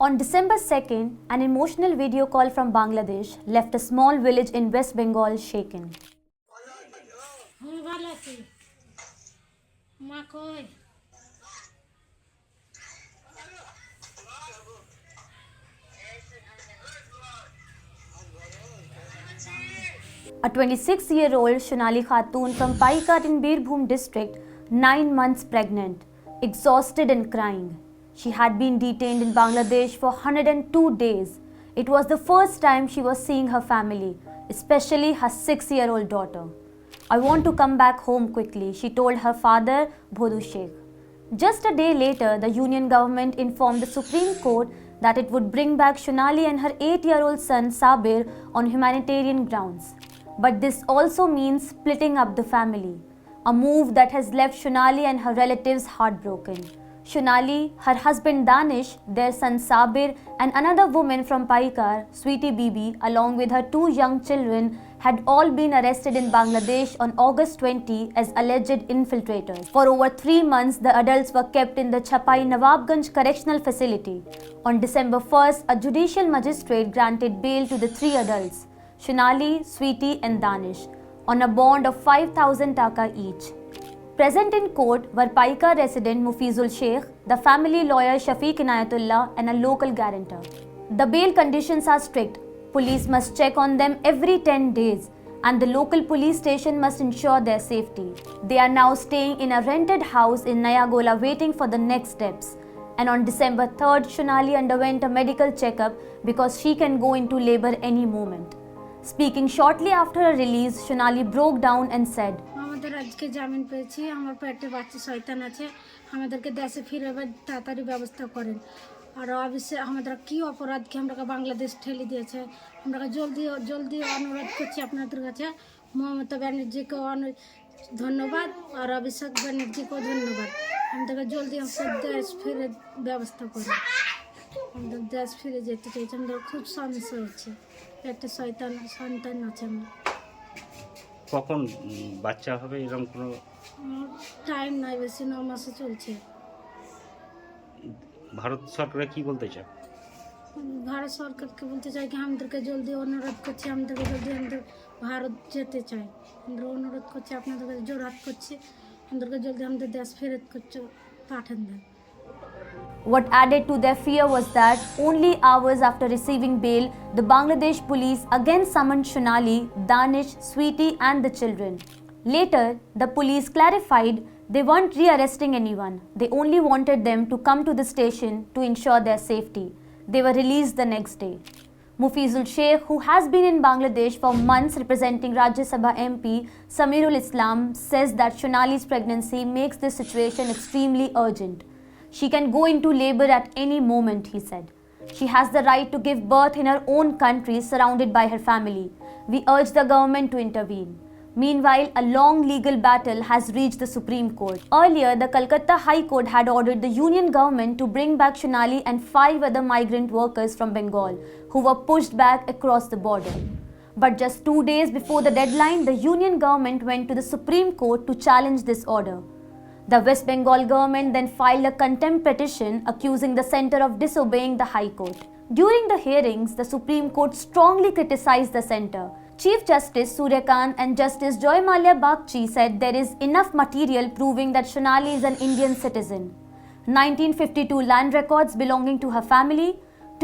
On December 2nd, an emotional video call from Bangladesh left a small village in West Bengal shaken. A 26-year-old Shonali Khatun from Paikat in Birbhum district, 9 months pregnant, exhausted and crying. She had been detained in Bangladesh for 102 days. It was the first time she was seeing her family, especially her 6-year-old daughter. "I want to come back home quickly," she told her father, Bhodu Sheikh. Just a day later, the Union government informed the Supreme Court that it would bring back Shonali and her 8-year-old son Sabir on humanitarian grounds. But this also means splitting up the family, a move that has left Shonali and her relatives heartbroken. Shonali, her husband Danish, their son Sabir, and another woman from Paikar, Sweetie Bibi, along with her 2 young children, had all been arrested in Bangladesh on August 20 as alleged infiltrators. For over 3 months, the adults were kept in the Chapai Nawabganj Correctional Facility. On December 1st, a judicial magistrate granted bail to the 3 adults, Shonali, Sweetie, and Danish, on a bond of 5,000 taka each. Present in court were Paika resident Mufizul Sheikh, the family lawyer Shafiq Inayatullah, and a local guarantor. The bail conditions are strict. Police must check on them every 10 days, and the local police station must ensure their safety. They are now staying in a rented house in Nayagola waiting for the next steps. And on December 3rd, Shonali underwent a medical checkup because she can go into labor any moment. Speaking shortly after her release, Shonali broke down and said, আমাদের আজকে জামিন পেয়েছি, আমার পেটে বাচ্চা শয়তান আছে, আমাদেরকে দেশে ফিরাবার তাড়াতাড়ি ব্যবস্থা করেন। আর অবশ্যই আমাদের কি অপরাধকে আমরা বাংলাদেশ ঠেলে দিয়েছে, আমরা জলদি জলদি অনুরোধ করছি আপনাদের কাছে। মমতা ব্যানার্জিকে ধন্যবাদ আর অভিষেক ব্যানার্জিকেও ধন্যবাদ। আমাদেরকে জলদি দেশ ফিরে ব্যবস্থা করেন। আমাদের দেশ ফিরে যেতে চাইছি, আমাদের খুব সমস্যা হচ্ছে, পেটে শয়তান সন্তান আছে। আমার কখন বাচ্চা হবে এরকম কোনো টাইম নাই, বেশি 9 মাসে চলছে। ভারত সরকারে কি বলতে চায়? ভারত সরকারকে বলতে চাই কি আমাদেরকে জলদি অনুরোধ করছি, আমাদেরকে জলদি আমাদের ভারত যেতে চাই। আমরা অনুরোধ করছি, আপনাদের কাছে জোরহাত করছি, আমাদেরকে জলদি আমাদের দেশ ফেরত করছে পাঠান দেন। What added to their fear was that only hours after receiving bail, the Bangladesh police again summoned Shonali, Danish, Sweetie, and the children. Later, the police clarified they weren't re-arresting anyone. They only wanted them to come to the station to ensure their safety. They were released the next day. Mufizul Sheikh, who has been in Bangladesh for months representing Rajya Sabha MP Samirul Islam, says that Shonali's pregnancy makes this situation extremely urgent. She can go into labor at any moment, he said. She has the right to give birth in her own country surrounded by her family. We urge the government to intervene. Meanwhile, a long legal battle has reached the Supreme Court. Earlier, the Calcutta High Court had ordered the Union government to bring back Shonali and 5 other migrant workers from Bengal who were pushed back across the border. But just 2 days before the deadline, the Union government went to the Supreme Court to challenge this order. The West Bengal government then filed a contempt petition accusing the centre of disobeying the High Court. During the hearings, the Supreme Court strongly criticized the centre. Chief Justice Suryakant and Justice Joy Malia Bagchi said there is enough material proving that Shonali is an Indian citizen. 1952 land records belonging to her family,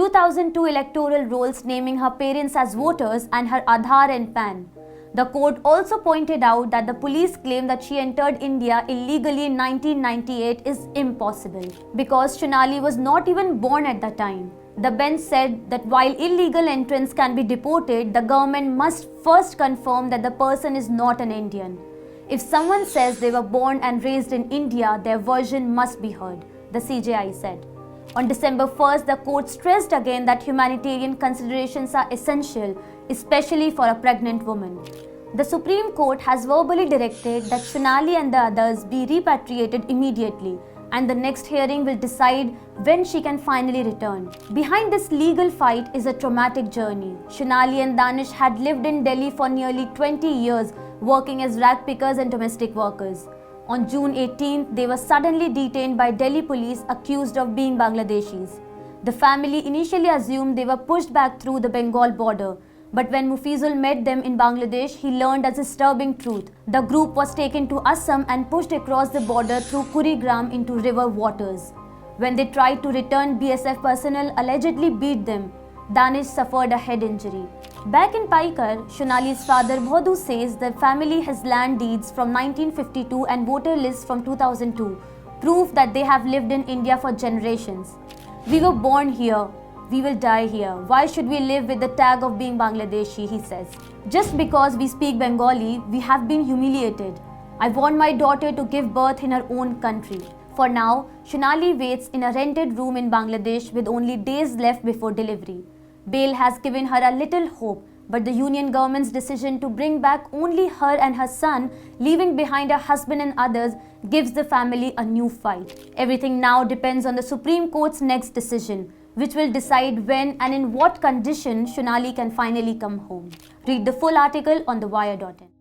2002 electoral rolls naming her parents as voters, and her Aadhaar and PAN. The court also pointed out that the police claim that she entered India illegally in 1998 is impossible because Shonali was not even born at the time. The bench said that while illegal entrants can be deported, the government must first confirm that the person is not an Indian. If someone says they were born and raised in India, their version must be heard, the CJI said. On December 1st, the court stressed again that humanitarian considerations are essential, especially for a pregnant woman. The Supreme Court has verbally directed that Shonali and the others be repatriated immediately, and the next hearing will decide when she can finally return. Behind this legal fight is a traumatic journey. Shonali and Danish had lived in Delhi for nearly 20 years, working as rag pickers and domestic workers. On June 18th, they were suddenly detained by Delhi police accused of being Bangladeshis. The family initially assumed they were pushed back through the Bengal border. But when Mufizul met them in Bangladesh, he learned a disturbing truth. The group was taken to Assam and pushed across the border through Kurigram into river waters. When they tried to return, BSF personnel allegedly beat them. Danish suffered a head injury. Back in Paikar, Shonali's father Bhodu says the family has land deeds from 1952 and voter lists from 2002, proof that they have lived in India for generations. We were born here. We will die here. Why should we live with the tag of being Bangladeshi, he says. Just because we speak Bengali, we have been humiliated. I want my daughter to give birth in her own country. For now, Shonali waits in a rented room in Bangladesh with only days left before delivery. Bail has given her a little hope, but the union government's decision to bring back only her and her son, leaving behind her husband and others, gives the family a new fight. Everything now depends on the Supreme Court's next decision, which will decide when and in what condition Shonali can finally come home. Read the full article on thewire.in.